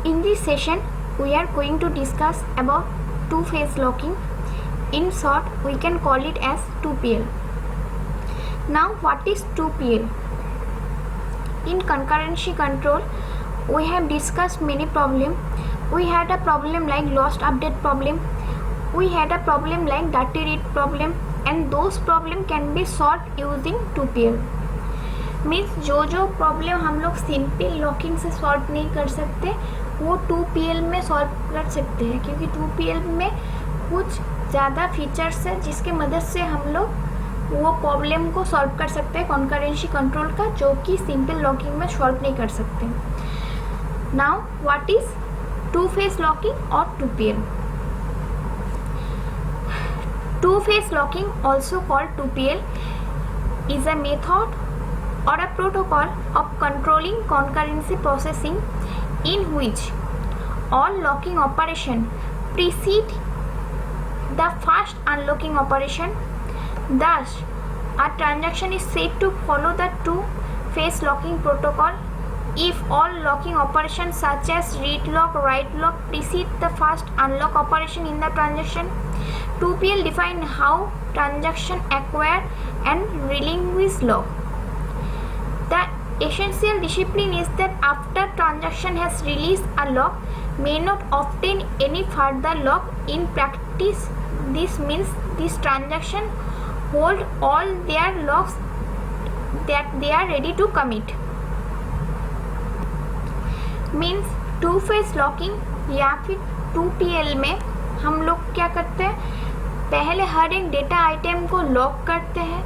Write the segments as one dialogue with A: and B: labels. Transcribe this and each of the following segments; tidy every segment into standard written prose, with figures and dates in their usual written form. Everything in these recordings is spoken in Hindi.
A: In this session, we are going to discuss about two-phase locking. In short, we can call it as 2PL. Now, what is 2PL? In concurrency control, we have discussed many problems. We had a problem like lost update problem. We had a problem like dirty read problem, and those problems can be solved using 2PL. Means जो प्रॉब्लम हम लोग सिंपल लॉकिंग से सॉल्व नहीं कर सकते वो 2PL में सॉल्व कर सकते हैं, क्योंकि 2PL में कुछ ज़्यादा फीचर्स है जिसके मदद से हम लोग वो प्रॉब्लम को सॉल्व कर सकते हैं कॉन्करेंसी कंट्रोल का, जो कि सिंपल लॉकिंग में सॉल्व नहीं कर सकते. Now what is to phase locking और 2PL? To phase locking also called 2PL is a method or a protocol of controlling concurrency processing in which all locking operation precede the first unlocking operation. Thus, a transaction is said to follow the two-phase locking protocol if all locking operations such as read lock, write lock precede the first unlock operation in the transaction. 2PL define how transaction acquire and relinquish lock. The essential discipline is that after transaction has released a lock, may not obtain any further lock. In practice, this means this transaction hold all their locks that they are ready to commit. Means to phase locking या फिर 2PL में हम लोग क्या करते हैं, पहले हर एक डेटा आइटम को लॉक करते हैं,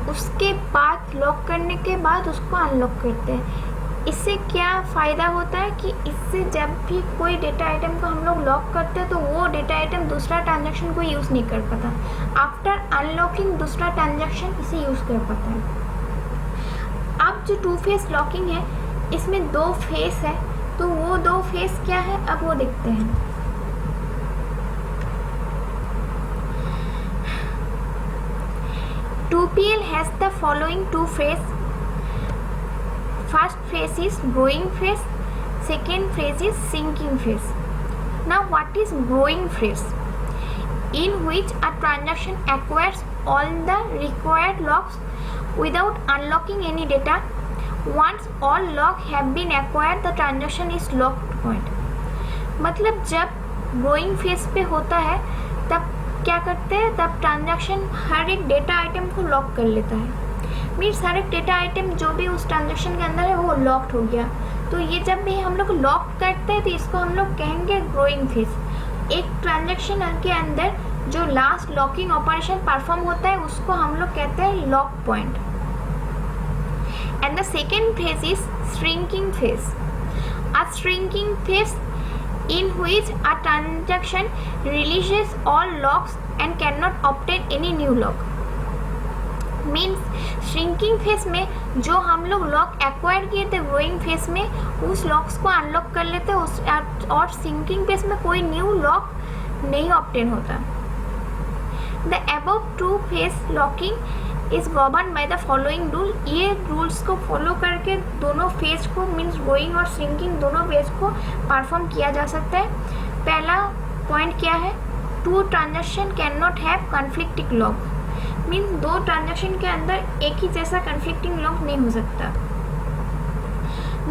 A: उसके बाद लॉक करने के बाद उसको अनलॉक करते हैं. इससे क्या फ़ायदा होता है कि इससे जब भी कोई डेटा आइटम को हम लोग लॉक करते हैं तो वो डेटा आइटम दूसरा ट्रांजैक्शन को यूज़ नहीं कर पाता. आफ्टर अनलॉकिंग दूसरा ट्रांजैक्शन इसे यूज़ कर पाता है. अब जो टू फेज लॉकिंग है इसमें दो फेस है, तो वो दो फेस क्या है अब वो देखते हैं. 2PL has the following two phase. First phase is growing phase, second phase is sinking phase. Now what is growing phase? In which a transaction acquires all the required locks without unlocking any data. Once all locks have been acquired, the transaction is locked point. मतलब जब growing phase पे होता है तब क्या करते हैं, तब ट्रांजैक्शन हर एक डेटा आइटम को लॉक कर लेता है. मीन्स हर एक डेटा आइटम जो भी उस ट्रांजैक्शन के अंदर है वो लॉक्ड हो गया. तो ये जब भी हम लोग लॉक करते हैं तो इसको हम लोग कहेंगे ग्रोइंग फेज. एक ट्रांजैक्शन के अंदर जो लास्ट लॉकिंग ऑपरेशन परफॉर्म होता है उसको हम लोग कहते हैं lock point. And the second phase is shrinking phase. A shrinking phase in which a transaction releases all locks and cannot obtain any new lock. Means shrinking phase में जो हम लोग लॉक एक्वायर किए थे ग्रोइंग फेज में उस लॉक्स को अनलॉक कर लेते हैं और सिंकिंग फेज में कोई न्यू लॉक नहीं ऑब्टेन होता. The above two phase locking is govern by the following rule. ये रूल्स को फॉलो करके दोनों फेज को मीन्स ग्रोइंग और श्रिंकिंग दोनों फेज को परफॉर्म किया जा सकता है. पहला पॉइंट क्या है, two transaction can not have conflicting lock. Means दो ट्रांजैक्शन के अंदर एक ही जैसा कन्फ्लिक्टिंग लॉक नहीं हो सकता.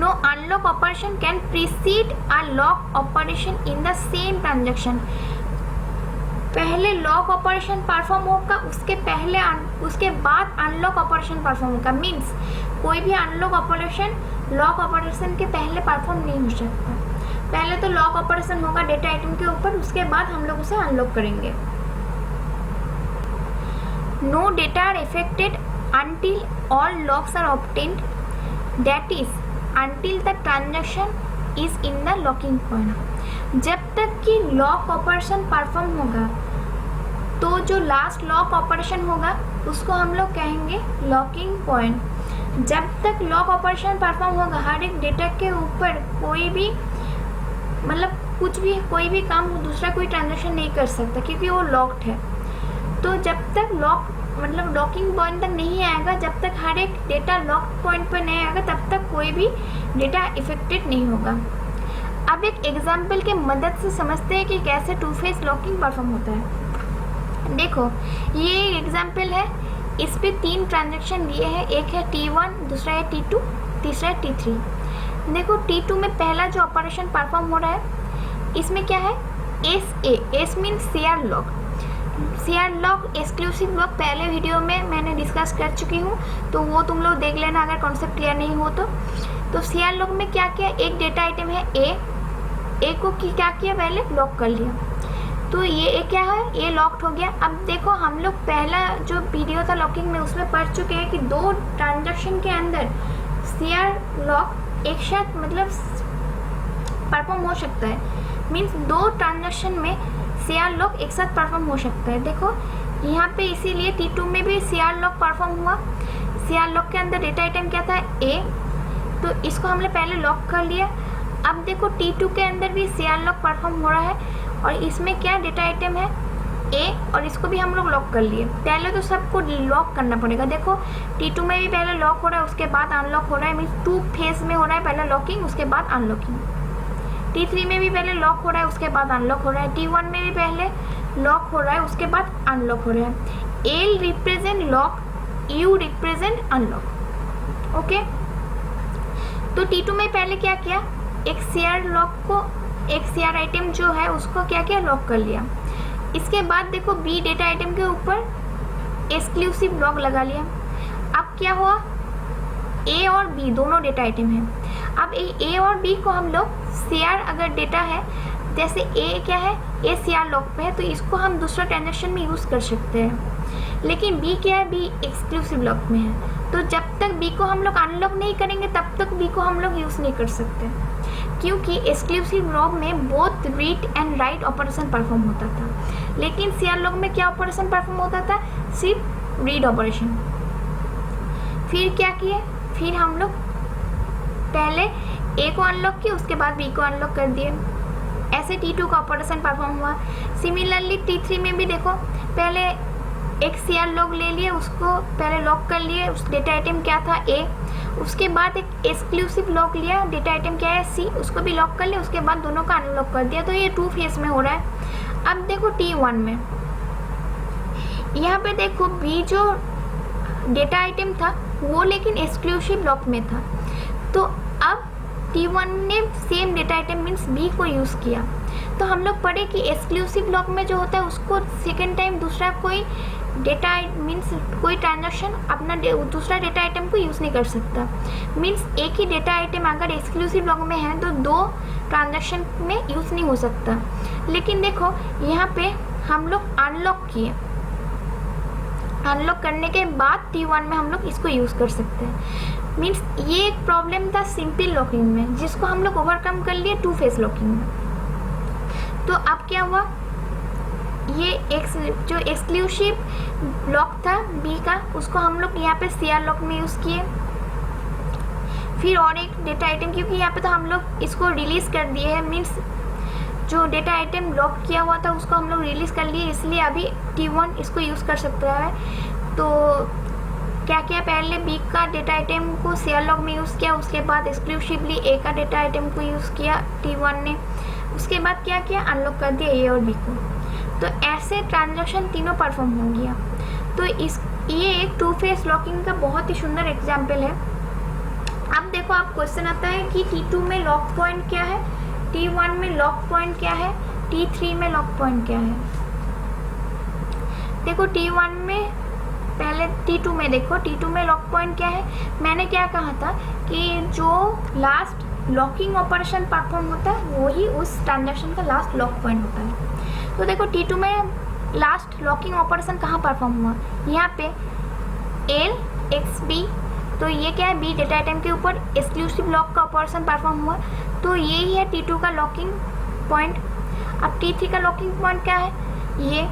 A: No unlock operation can precede a lock operation in the same transaction. पहले लॉक ऑपरेशन परफॉर्म होगा उसके बाद अनलॉक ऑपरेशन परफॉर्म होगा. मीन्स कोई भी अनलॉक ऑपरेशन लॉक ऑपरेशन के पहले परफॉर्म नहीं हो सकता. पहले तो लॉक ऑपरेशन होगा डेटा आइटम के ऊपर, उसके बाद हम लोग उसे अनलॉक करेंगे. No data are affected until all locks are obtained, that is until the transaction is in the locking point. जब तक कि लॉक ऑपरेशन परफॉर्म होगा तो जो लास्ट लॉक ऑपरेशन होगा उसको हम लोग कहेंगे लॉकिंग पॉइंट. जब तक लॉक ऑपरेशन परफॉर्म होगा हर एक डेटा के ऊपर कोई भी मतलब कुछ भी कोई भी काम दूसरा कोई ट्रांजैक्शन नहीं कर सकता क्योंकि वो लॉक्ड है. तो जब तक लॉकिंग पॉइंट तक नहीं आएगा, जब तक हर एक डेटा लॉक पॉइंट पर नहीं आएगा तब तक कोई भी डेटा इफेक्टेड नहीं होगा. अब एक एग्जाम्पल के मदद से समझते हैं कि कैसे टू फेस लॉकिंग परफॉर्म होता है। देखो ये एग्जाम्पल है, इस पे 3 ट्रांजेक्शन लिए हैं, एक है T1, दूसरा है T2, तीसरा है T3। देखो T2 में पहला जो ऑपरेशन परफॉर्म हो रहा है इसमें क्या है, S means share lock. Share lock exclusive lock पहले वीडियो में मैंने डिस्कस कर चुकी हूँ, तो वो तुम लोग देख लेना अगर कॉन्सेप्ट क्लियर नहीं हो तो शेयर लॉक में क्या किया, एक डेटा आइटम है ए को क्या किया, पहले लॉक कर लिया, तो ये क्या है, ये लॉक्ड हो गया। अब देखो हम लोग पहला जो वीडियो था लॉकिंग में उसमें पढ़ चुके हैं कि 2 ट्रांजैक्शन के अंदर शेयर लॉक एक साथ मतलब परफॉर्म हो सकता है, मीन्स 2 ट्रांजैक्शन में शेयर लॉक एक साथ परफॉर्म हो सकता है। देखो यहाँ पे इसीलिए T2 में भी शेयर लॉक परफॉर्म हुआ। शेयर लॉक के अंदर डेटा आइटम क्या था, ए, तो इसको हमने पहले लॉक कर लिया। अब देखो T2 के अंदर भी शेयर लॉक परफॉर्म हो रहा है और इसमें क्या डेटा आइटम है ए, और इसको भी हम लोग लॉक कर लिए। पहले तो सबको लॉक करना पड़ेगा। देखो T2 में भी पहले लॉक हो रहा है उसके बाद अनलॉक हो रहा है, मीन्स 2 फेज में हो रहा है, पहले लॉकिंग उसके बाद अनलॉकिंग। T3 में भी पहले लॉक हो रहा है उसके बाद अनलॉक हो रहा है, T1 में भी पहले लॉक हो रहा है उसके बाद अनलॉक हो रहा है। L represent lock, U represent unlock. Okay, तो T2 में पहले क्या किया, एक शेयर लॉक को, एक शेयर आइटम जो है उसको क्या किया, लॉक कर लिया। इसके बाद देखो B डेटा आइटम के ऊपर एक्सक्लूसिव लॉक लगा लिया। अब क्या हुआ, A और B दोनों डेटा आइटम हैं। अब A और B को हम लोग शेयर अगर डेटा है, जैसे A क्या है, A शेयर लॉक पे है, तो इसको हम दूसरा ट्रांजेक्शन में यूज़ कर सकते हैं। लेकिन B क्या है, B एक्सक्लूसिव लॉक में है, तो जब तक B को हम लोग अनलॉक नहीं करेंगे तब तक B को हम लोग यूज़ नहीं कर सकते, क्योंकि एक्सक्लूसिव लॉक में both read and write operation perform होता था। लेकिन शेयर लॉक में क्या ऑपरेशन परफॉर्म होता था, सिर्फ रीड ऑपरेशन। फिर क्या किए, फिर हम लोग पहले A को अनलॉक किया उसके बाद B को अनलॉक कर दिए, ऐसे T2 का ऑपरेशन परफॉर्म हुआ। सिमिलरली T3 में भी देखो पहले एक शेयर लॉक ले लिए, उसको पहले लॉक कर लिए, उस डेटा आइटम क्या था A, उसके बाद एक एक्सक्लूसिव लॉक लिया, डेटा आइटम क्या है C, उसको भी लॉक कर लिया, उसके बाद दोनों का अनलॉक कर दिया, तो ये 2 फेज में हो रहा है। अब देखो T1 में, यहाँ पे देखो B जो डेटा आइटम था वो लेकिन एक्सक्लूसिव लॉक में था, तो अब T1 ने same data item means B को यूज़ किया। तो हम लोग पढ़े कि एक्सक्लूसिव लॉक में जो होता है उसको सेकेंड टाइम दूसरा कोई डेटा मीन्स कोई ट्रांजैक्शन अपना दूसरा डेटा आइटम को यूज़ नहीं कर सकता। मीन्स एक ही डेटा आइटम अगर एक्सक्लूसिव लॉक में है तो 2 ट्रांजैक्शन में यूज़ नहीं हो सकता। लेकिन देखो यहाँ पे हम लोग अनलॉक किए, अनलॉक करने के बाद T1 में हम लोग इसको यूज़ कर सकते हैं। मीन्स ये एक प्रॉब्लम था सिंपल लॉकिंग में, जिसको हम लोग ओवरकम कर लिए 2 फेज लॉकिंग में। तो अब क्या हुआ, ये जो एक्सक्लूसिव लॉक था B का, उसको हम लोग यहाँ पे शेयर लॉक में यूज़ किए। फिर और एक डेटा आइटम, क्योंकि यहाँ पे तो हम लोग इसको रिलीज़ कर दिए हैं, मीन्स जो डेटा आइटम लॉक किया हुआ था उसको हम लोग रिलीज़ कर लिए, इसलिए अभी T1 इसको यूज़ कर सकता है। तो क्या किया, पहले B का डेटा आइटम को शेयर लॉक में यूज़ किया, उसके बाद एक्सक्लूसिवली A का डेटा आइटम को यूज़ किया T1 ने, उसके बाद क्या किया, अनलॉक कर दिया A और B को। तो ऐसे ट्रांजैक्शन तीनों परफॉर्म हो गया। तो ये एक 2 फेज लॉकिंग का बहुत ही सुंदर एग्जाम्पल है। अब देखो आप क्वेश्चन आता है कि T2 में लॉक पॉइंट क्या है, T1 में लॉक पॉइंट क्या है, T3 में लॉक पॉइंट क्या है। देखो T1 में पहले T2 में देखो, T2 में लॉक पॉइंट क्या है, मैंने क्या कहा था कि जो लास्ट लॉकिंग ऑपरेशन परफॉर्म होता है वही उस ट्रांजैक्शन का लास्ट लॉक पॉइंट होता है। तो देखो T2 में लास्ट लॉकिंग ऑपरेशन कहाँ परफॉर्म हुआ, यहाँ पे L x B, तो ये क्या है, B डेटा आइटम के ऊपर एक्सक्लूसिव लॉक का ऑपरेशन परफॉर्म हुआ, तो यही है T2 का लॉकिंग पॉइंट। अब T3 का लॉकिंग पॉइंट क्या है, ये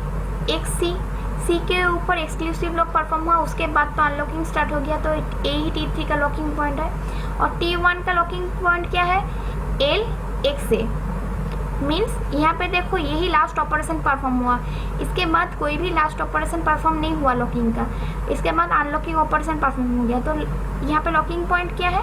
A: एक C के ऊपर एक्सक्लूसिव लॉक परफॉर्म हुआ, उसके बाद तो अनलॉकिंग स्टार्ट हो गया, तो यही T3 का लॉकिंग पॉइंट है। और T1 का लॉकिंग पॉइंट क्या है, L x A, मीन्स यहाँ पे देखो यही लास्ट ऑपरेशन परफॉर्म हुआ, इसके बाद कोई भी लास्ट ऑपरेशन परफॉर्म नहीं हुआ लॉकिंग का, इसके बाद अनलॉकिंग ऑपरेशन परफॉर्म हो गया। तो यहाँ पे लॉकिंग पॉइंट क्या है,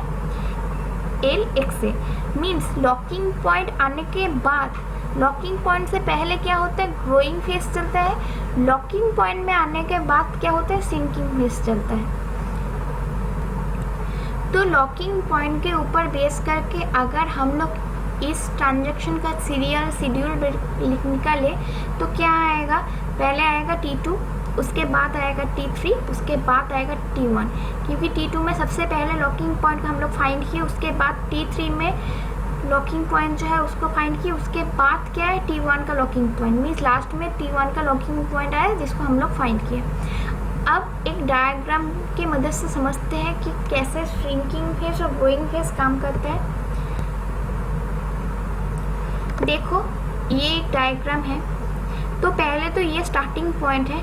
A: LXA मीन्स लॉकिंग पॉइंट आने के बाद, लॉकिंग पॉइंट से पहले क्या होता है, ग्रोइंग फेज चलता है, लॉकिंग पॉइंट में आने के बाद क्या होता है, सिंकिंग फेज चलता है। तो लॉकिंग पॉइंट के ऊपर बेस करके अगर हम लोग इस ट्रांजैक्शन का शेड्यूल निकाले तो क्या आएगा, पहले आएगा T2, उसके बाद आएगा T3, उसके बाद आएगा T1, क्योंकि T2 में सबसे पहले लॉकिंग पॉइंट को हम लोग फाइंड किए, उसके बाद T3 में लॉकिंग पॉइंट जो है उसको फाइंड किए, उसके बाद क्या है, T1 का लॉकिंग पॉइंट, मीन्स लास्ट में T1 का लॉकिंग पॉइंट आया जिसको हम लोग फाइंड किए। अब एक डायग्राम की मदद से समझते हैं कि कैसे श्रिंकिंग फेज और ग्रोइंग फेज काम करते हैं। देखो ये एक डायग्राम है, तो पहले तो ये स्टार्टिंग पॉइंट है,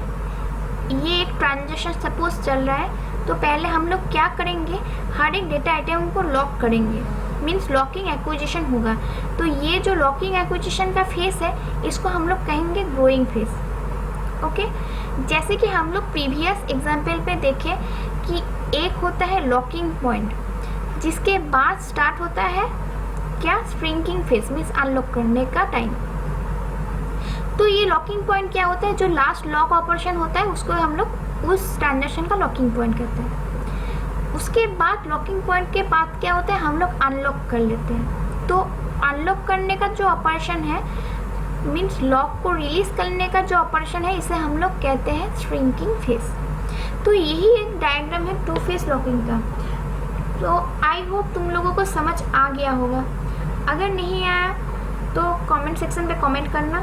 A: ये एक ट्रांजैक्शन सपोज चल रहा है, तो पहले हम लोग क्या करेंगे, हर एक डेटा आइटम को लॉक करेंगे, मीन्स लॉकिंग एक्विजिशन होगा। तो ये जो लॉकिंग एक्विजिशन का फेज है इसको हम लोग कहेंगे ग्रोइंग फेज। ओके, जैसे कि हम लोग प्रीवियस एग्जाम्पल पे देखें कि एक होता है लॉकिंग पॉइंट, जिसके बाद स्टार्ट होता है क्या, श्रिंकिंग फेज मीन्स अनलॉक करने का टाइम। तो ये लॉकिंग पॉइंट क्या होता है, जो लास्ट लॉक ऑपरेशन होता है उसको हम लोग उस ट्रांजैक्शन का लॉकिंग पॉइंट कहते हैं। उसके बाद लॉकिंग पॉइंट के बाद क्या होता है, हम लोग अनलॉक कर लेते हैं। तो अनलॉक करने का जो ऑपरेशन है, मीन्स लॉक को रिलीज करने का जो ऑपरेशन है, इसे हम लोग कहते हैं श्रिंकिंग फेज। तो यही एक डायग्राम है टू फेज लॉकिंग का। तो आई होप तुम लोगों को समझ आ गया होगा। अगर नहीं आया तो कमेंट सेक्शन पे कमेंट करना।